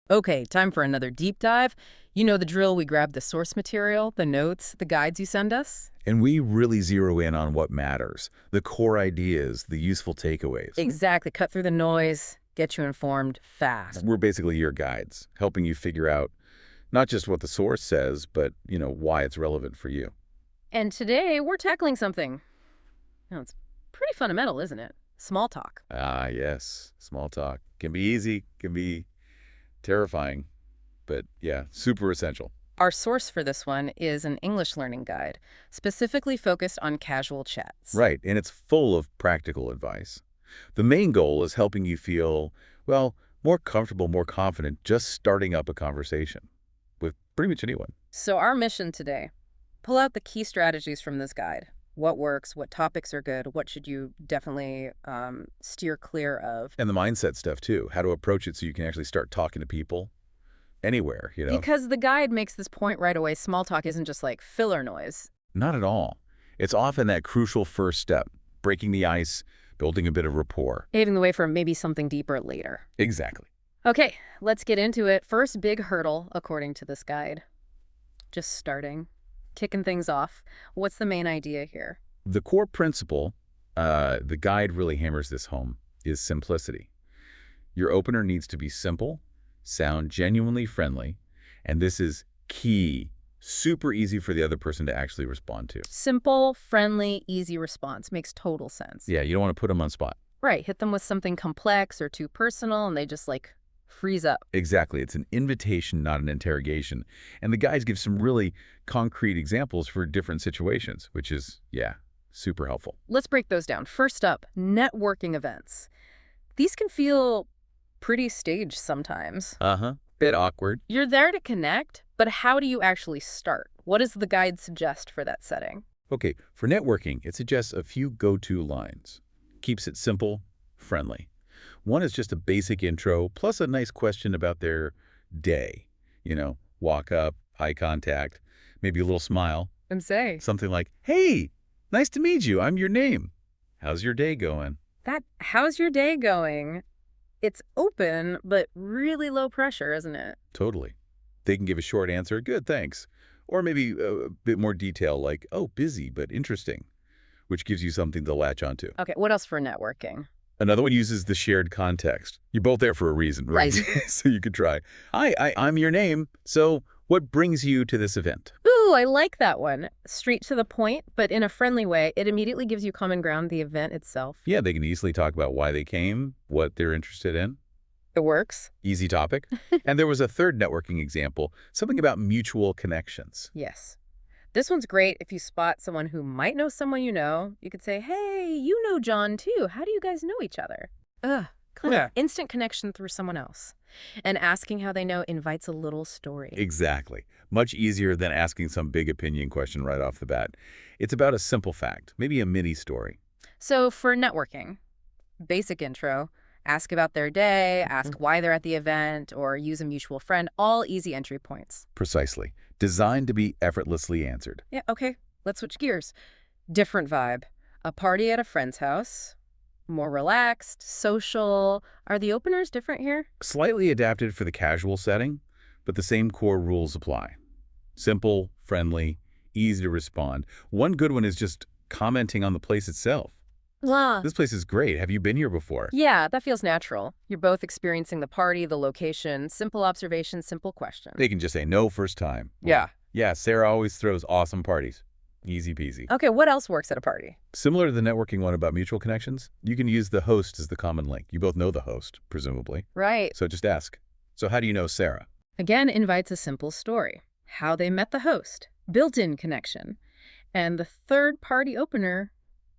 Okay, time for another deep dive. You know the drill. We grab the source material, the notes, the guides you send us. And we really zero in on what matters, the core ideas, the useful takeaways. Exactly. Cut through the noise, get you informed fast. We're basically your guides, helping you figure out not just what the source says, but, why it's relevant for you. And today we're tackling something. Now, it's pretty fundamental, isn't it? Small talk. Ah, yes, small talk. Can be easy, can be terrifying, but yeah, super essential. Our source for this one is an English learning guide, specifically focused on casual chats. Right, and it's full of practical advice. The main goal is helping you feel, well, more comfortable, more confident just starting up a conversation with pretty much anyone. So our mission today, pull out the key strategies from this guide. What works, what topics are good, what should you definitely steer clear of. And the mindset stuff too, how to approach it so you can actually start talking to people anywhere. Because the guide makes this point right away, small talk isn't just like filler noise. Not at all. It's often that crucial first step, breaking the ice, building a bit of rapport. Paving the way for maybe something deeper later. Exactly. Okay, let's get into it. First big hurdle, according to this guide. Just starting, kicking things off. What's the main idea here? The core principle, the guide really hammers this home, is simplicity. Your opener needs to be simple, sound genuinely friendly, and this is key, super easy for the other person to actually respond to. Simple, friendly, easy response. Makes total sense. Yeah, you don't want to put them on spot. Right, hit them with something complex or too personal, and they just freeze up. Exactly. It's an invitation, not an interrogation. And the guides give some really concrete examples for different situations, which is, yeah, super helpful. Let's break those down. First up, networking events. These can feel pretty staged sometimes. Bit awkward. You're there to connect, but how do you actually start? What does the guide suggest for that setting? Okay, for networking, it suggests a few go-to lines. Keeps it simple, friendly. One is just a basic intro, plus a nice question about their day. Walk up, eye contact, maybe a little smile. And say, Something like, hey, nice to meet you. I'm your name. How's your day going? how's your day going? It's open, but really low pressure, isn't it? Totally. They can give a short answer, good, thanks. Or maybe a bit more detail like, oh, busy, but interesting, which gives you something to latch onto. Okay, what else for networking? Another one uses the shared context. You're both there for a reason, right? So you could try, hi, I'm your name. So what brings you to this event? Ooh, I like that one. Straight to the point, but in a friendly way. It immediately gives you common ground, the event itself. Yeah, they can easily talk about why they came, what they're interested in. It works. Easy topic. And there was a third networking example, something about mutual connections. Yes. This one's great if you spot someone who might know someone you know. You could say, hey, you know John too. How do you guys know each other? Yeah. Instant connection through someone else. And asking how they know invites a little story. Exactly. Much easier than asking some big opinion question right off the bat. It's about a simple fact, maybe a mini story. So for networking, basic intro, ask about their day, ask why they're at the event, or use a mutual friend, all easy entry points. Precisely. Designed to be effortlessly answered. Yeah, okay, let's switch gears. Different vibe. A party at a friend's house. More relaxed, social. Are the openers different here? Slightly adapted for the casual setting, but the same core rules apply. Simple, friendly, easy to respond. One good one is just commenting on the place itself. Wow. This place is great. Have you been here before? Yeah, that feels natural. You're both experiencing the party, the location, simple observation, simple question. They can just say no first time. Yeah. Yeah, Sarah always throws awesome parties. Easy peasy. Okay, what else works at a party? Similar to the networking one about mutual connections, you can use the host as the common link. You both know the host, presumably. Right. So just ask, so how do you know Sarah? Again, invites a simple story. How they met the host. Built-in connection. And the third party opener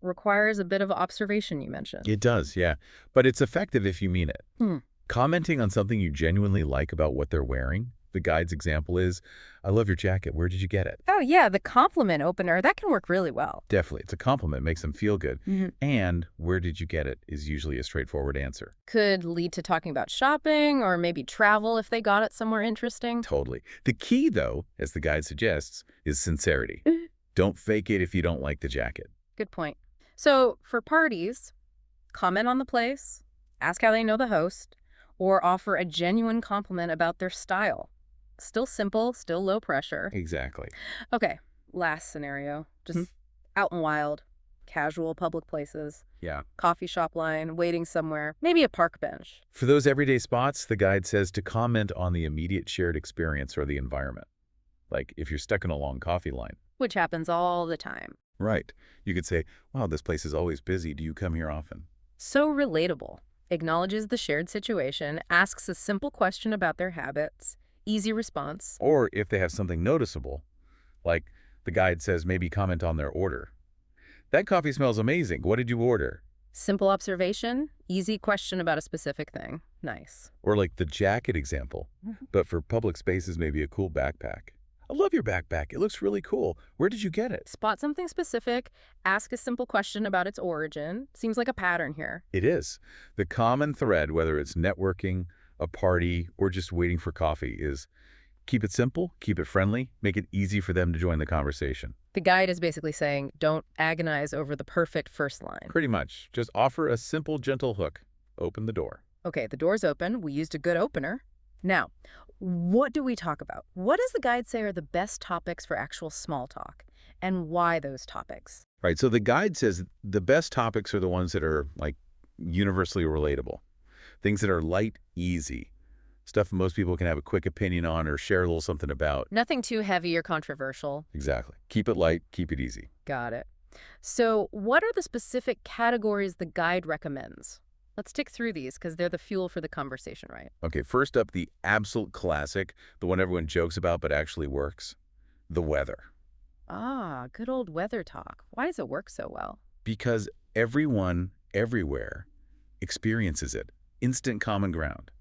requires a bit of observation, you mentioned. It does, yeah. But it's effective if you mean it. Commenting on something you genuinely like about what they're wearing. The guide's example is, I love your jacket. Where did you get it? Oh, yeah, the compliment opener. That can work really well. Definitely. It's a compliment. Makes them feel good. And where did you get it is usually a straightforward answer. Could lead to talking about shopping or maybe travel if they got it somewhere interesting. Totally. The key, though, as the guide suggests, is sincerity. Don't fake it if you don't like the jacket. Good point. So for parties, comment on the place, ask how they know the host, or offer a genuine compliment about their style. Still simple, still low pressure. Exactly. Okay, last scenario. Just out and wild, casual public places, Yeah. coffee shop line, waiting somewhere, maybe a park bench. For those everyday spots, the guide says to comment on the immediate shared experience or the environment. Like if you're stuck in a long coffee line. Which happens all the time. Right. You could say, wow, this place is always busy. Do you come here often? So relatable. Acknowledges the shared situation, asks a simple question about their habits, easy response. Or if they have something noticeable, like the guide says maybe comment on their order. That coffee smells amazing. What did you order? Simple observation, easy question about a specific thing. Nice. Or like the jacket example, but for public spaces, maybe a cool backpack. I love your backpack. It looks really cool. Where did you get it? Spot something specific, ask a simple question about its origin. Seems like a pattern here. It is. The common thread, whether it's networking, a party, or just waiting for coffee, is keep it simple, keep it friendly, make it easy for them to join the conversation. The guide is basically saying, don't agonize over the perfect first line. Pretty much. Just offer a simple, gentle hook. Open the door. Okay, the door's open. We used a good opener. Now, what do we talk about? What does the guide say are the best topics for actual small talk? And why those topics? Right, so the guide says the best topics are the ones that are, like, universally relatable. Things that are light, easy. Stuff most people can have a quick opinion on or share a little something about. Nothing too heavy or controversial. Exactly. Keep it light, keep it easy. Got it. So what are the specific categories the guide recommends? Let's tick through these because they're the fuel for the conversation, right? Okay, first up, the absolute classic, the one everyone jokes about but actually works, the weather. Ah, good old weather talk. Why does it work so well? Because everyone, everywhere, experiences it. Instant common ground.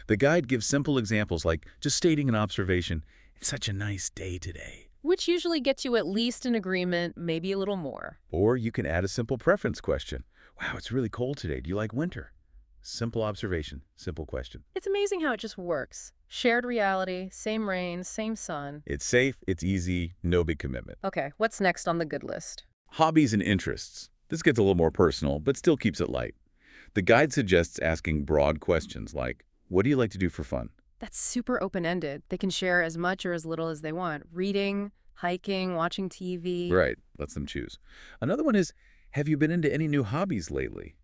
The guide gives simple examples like just stating an observation, it's such a nice day today. Which usually gets you at least an agreement, maybe a little more. Or you can add a simple preference question. Wow, it's really cold today. Do you like winter? Simple observation, simple question. It's amazing how it just works. Shared reality, same rain, same sun. It's safe, it's easy, no big commitment. Okay, what's next on the good list? Hobbies and interests. This gets a little more personal, but still keeps it light. The guide suggests asking broad questions like, what do you like to do for fun? That's super open-ended. They can share as much or as little as they want. Reading, hiking, watching TV. Right, lets them choose. Another one is, have you been into any new hobbies lately?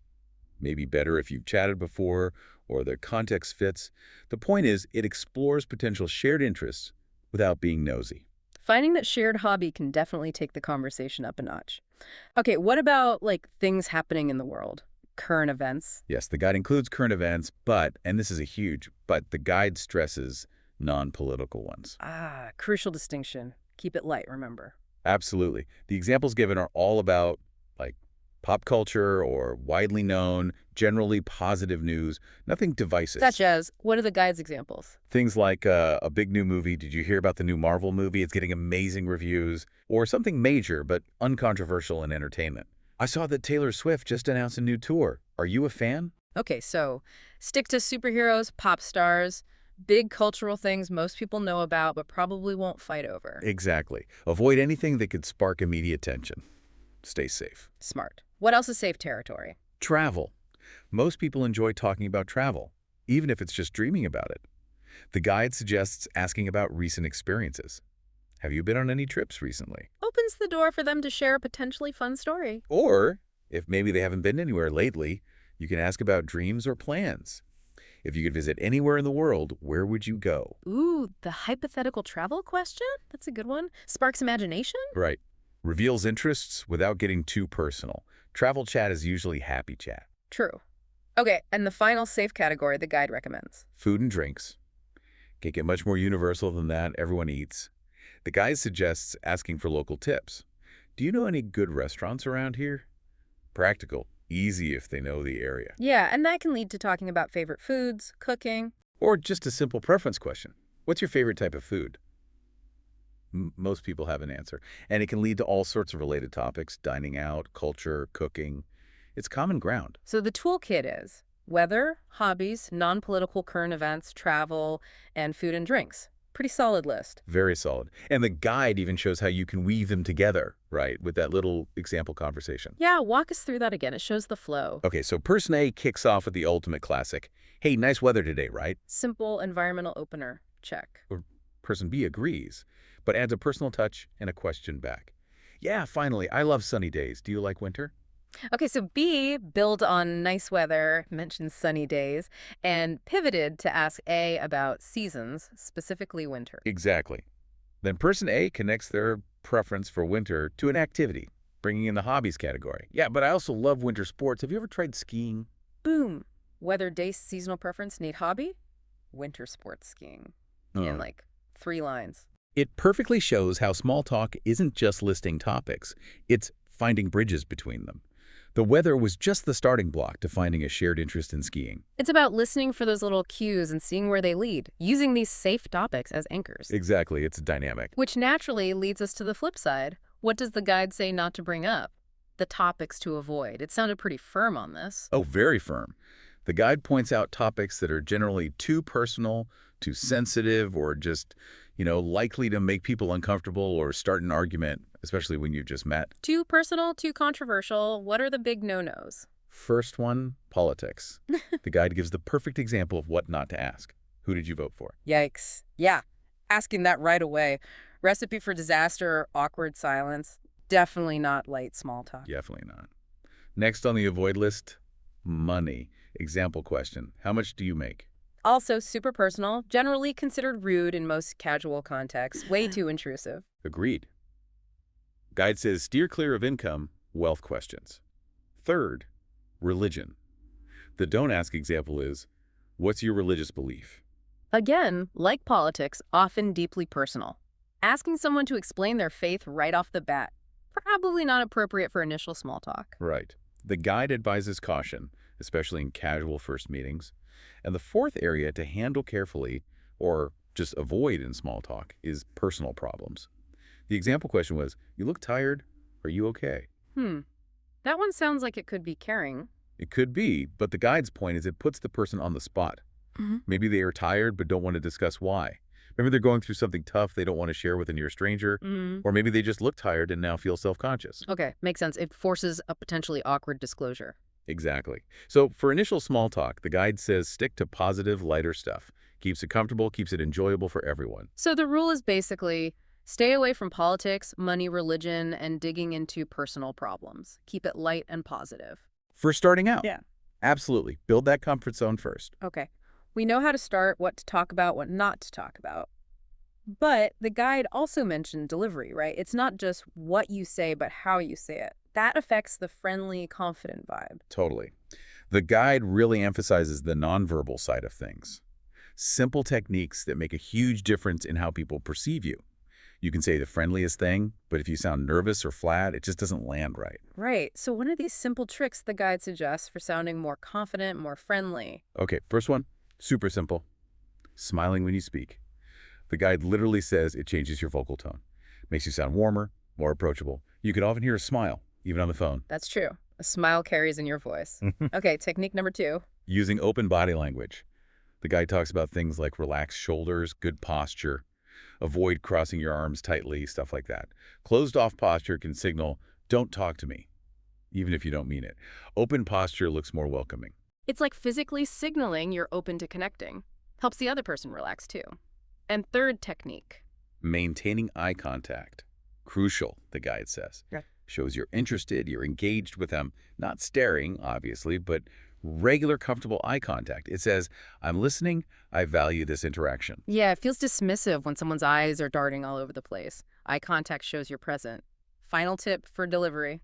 Maybe better if you've chatted before or the context fits. The point is, it explores potential shared interests without being nosy. Finding that shared hobby can definitely take the conversation up a notch. Okay, what about like things happening in the world? Current events? Yes, the guide includes current events, but, and this is a huge, but the guide stresses non-political ones. Ah, crucial distinction. Keep it light, remember. Absolutely. The examples given are all about, like, pop culture or widely known, generally positive news, nothing divisive. Such as, what are the guide's examples? Things like a big new movie. Did you hear about the new Marvel movie? It's getting amazing reviews. Or something major but uncontroversial in entertainment. I saw that Taylor Swift just announced a new tour. Are you a fan? Okay, so stick to superheroes, pop stars, big cultural things most people know about but probably won't fight over. Exactly. Avoid anything that could spark immediate tension. Stay safe. Smart. What else is safe territory? Travel. Most people enjoy talking about travel, even if it's just dreaming about it. The guide suggests asking about recent experiences. Have you been on any trips recently? Opens the door for them to share a potentially fun story. Or, if maybe they haven't been anywhere lately, you can ask about dreams or plans. If you could visit anywhere in the world, where would you go? Ooh, the hypothetical travel question? That's a good one. Sparks imagination? Right. Reveals interests without getting too personal. Travel chat is usually happy chat. True. Okay, and the final safe category the guide recommends. Food and drinks. Can't get much more universal than that. Everyone eats. The guide suggests asking for local tips. Do you know any good restaurants around here? Practical. Easy if they know the area. Yeah, and that can lead to talking about favorite foods, cooking. Or just a simple preference question. What's your favorite type of food? Most people have an answer. And it can lead to all sorts of related topics, dining out, culture, cooking. It's common ground. So the toolkit is weather, hobbies, non-political current events, travel, and food and drinks. Pretty solid list. Very solid. And the guide even shows how you can weave them together, right, with that little example conversation. Yeah, walk us through that again. It shows the flow. Okay, so person A kicks off with the ultimate classic. Hey, nice weather today, right? Simple environmental opener. Check. Or person B agrees, but adds a personal touch and a question back. Yeah, finally, I love sunny days. Do you like winter? Okay, so B built on nice weather, mentioned sunny days, and pivoted to ask A about seasons, specifically winter. Exactly. Then person A connects their preference for winter to an activity, bringing in the hobbies category. Yeah, but I also love winter sports. Have you ever tried skiing? Boom. Weather, day, seasonal preference, need hobby? Winter sports skiing. In like 3 lines. It perfectly shows how small talk isn't just listing topics. It's finding bridges between them. The weather was just the starting block to finding a shared interest in skiing. It's about listening for those little cues and seeing where they lead, using these safe topics as anchors. Exactly, it's dynamic. Which naturally leads us to the flip side. What does the guide say not to bring up? The topics to avoid. It sounded pretty firm on this. Oh, very firm. The guide points out topics that are generally too personal, too sensitive, or just, likely to make people uncomfortable or start an argument, especially when you've just met. Too personal, too controversial. What are the big no-nos? First one, politics. The guide gives the perfect example of what not to ask. Who did you vote for? Yikes. Yeah, asking that right away. Recipe for disaster, awkward silence. Definitely not light small talk. Definitely not. Next on the avoid list, money. Example question. How much do you make? Also super personal, generally considered rude in most casual contexts, way too intrusive. Agreed. Guide says steer clear of income, wealth questions. Third, religion. The don't ask example is, what's your religious belief? Again, like politics, often deeply personal. Asking someone to explain their faith right off the bat, probably not appropriate for initial small talk. Right. The guide advises caution, especially in casual first meetings. And the fourth area to handle carefully, or just avoid in small talk, is personal problems. The example question was, you look tired. Are you okay? That one sounds like it could be caring. It could be, but the guide's point is it puts the person on the spot. Maybe they are tired but don't want to discuss why. Maybe they're going through something tough they don't want to share with a near stranger. Or maybe they just look tired and now feel self-conscious. Okay, makes sense. It forces a potentially awkward disclosure. Exactly. So for initial small talk, the guide says stick to positive, lighter stuff. Keeps it comfortable, keeps it enjoyable for everyone. So the rule is basically stay away from politics, money, religion, and digging into personal problems. Keep it light and positive. For starting out. Yeah. Absolutely. Build that comfort zone first. Okay. We know how to start, what to talk about, what not to talk about. But the guide also mentioned delivery, right? It's not just what you say, but how you say it. That affects the friendly, confident vibe. Totally. The guide really emphasizes the nonverbal side of things. Simple techniques that make a huge difference in how people perceive you. You can say the friendliest thing, but if you sound nervous or flat, it just doesn't land right. Right. So what are these simple tricks the guide suggests for sounding more confident, more friendly? Okay, first one, super simple. Smiling when you speak. The guide literally says it changes your vocal tone. Makes you sound warmer, more approachable. You can often hear a smile, even on the phone. That's true. A smile carries in your voice. Okay, technique number 2. Using open body language. The guide talks about things like relaxed shoulders, good posture, avoid crossing your arms tightly, stuff like that. Closed-off posture can signal, don't talk to me, even if you don't mean it. Open posture looks more welcoming. It's like physically signaling you're open to connecting. Helps the other person relax too. And third technique. Maintaining eye contact. Crucial, the guide says. Yeah. Shows you're interested, you're engaged with them. Not staring, obviously, but regular, comfortable eye contact. It says, I'm listening, I value this interaction. Yeah, it feels dismissive when someone's eyes are darting all over the place. Eye contact shows you're present. Final tip for delivery.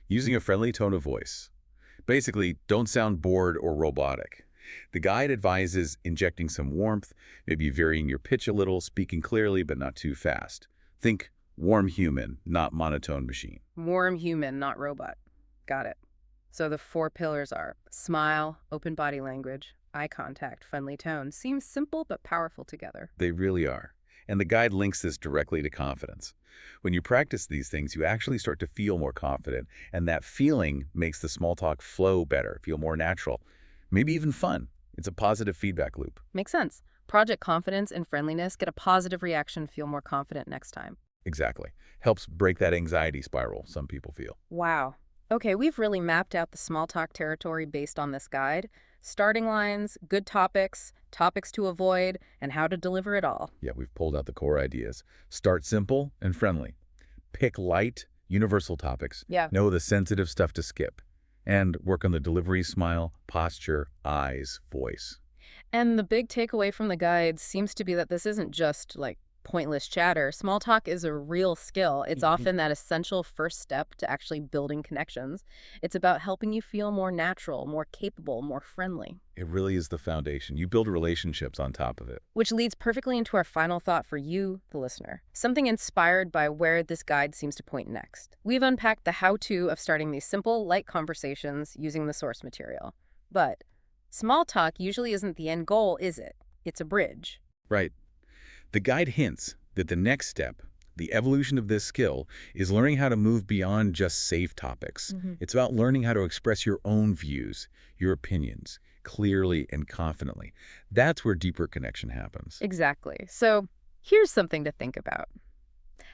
Using a friendly tone of voice. Basically, don't sound bored or robotic. The guide advises injecting some warmth, maybe varying your pitch a little, speaking clearly but not too fast. Think warm human, not monotone machine. Warm human, not robot. Got it. So the 4 pillars are smile, open body language, eye contact, friendly tone. Seems simple but powerful together. They really are. And the guide links this directly to confidence. When you practice these things, you actually start to feel more confident, and that feeling makes the small talk flow better, feel more natural, maybe even fun. It's a positive feedback loop. Makes sense. Project confidence and friendliness, get a positive reaction, feel more confident next time. Exactly. Helps break that anxiety spiral some people feel. Wow. Okay, we've really mapped out the small talk territory based on this guide. Starting lines, good topics, topics to avoid, and how to deliver it all. Yeah, we've pulled out the core ideas. Start simple and friendly. Pick light, universal topics. Yeah. Know the sensitive stuff to skip. And work on the delivery, smile, posture, eyes, voice. And the big takeaway from the guide seems to be that this isn't just like pointless chatter. Small talk is a real skill. It's often that essential first step to actually building connections. It's about helping you feel more natural, more capable, more friendly. It really is the foundation. You build relationships on top of it. Which leads perfectly into our final thought for you, the listener. Something inspired by where this guide seems to point next. We've unpacked the how-to of starting these simple, light conversations using the source material. But small talk usually isn't the end goal, is it? It's a bridge. Right. The guide hints that the next step, the evolution of this skill, is learning how to move beyond just safe topics. It's about learning how to express your own views, your opinions, clearly and confidently. That's where deeper connection happens. Exactly. So here's something to think about.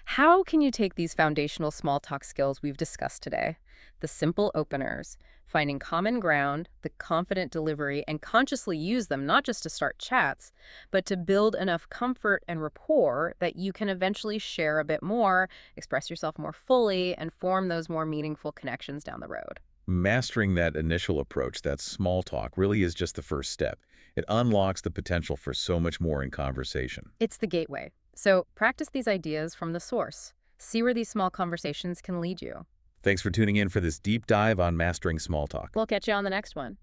How can you take these foundational small talk skills we've discussed today, the simple openers, finding common ground, the confident delivery, and consciously use them not just to start chats, but to build enough comfort and rapport that you can eventually share a bit more, express yourself more fully, and form those more meaningful connections down the road? Mastering that initial approach, that small talk, really is just the first step. It unlocks the potential for so much more in conversation. It's the gateway. So practice these ideas from the source. See where these small conversations can lead you. Thanks for tuning in for this deep dive on mastering small talk. We'll catch you on the next one.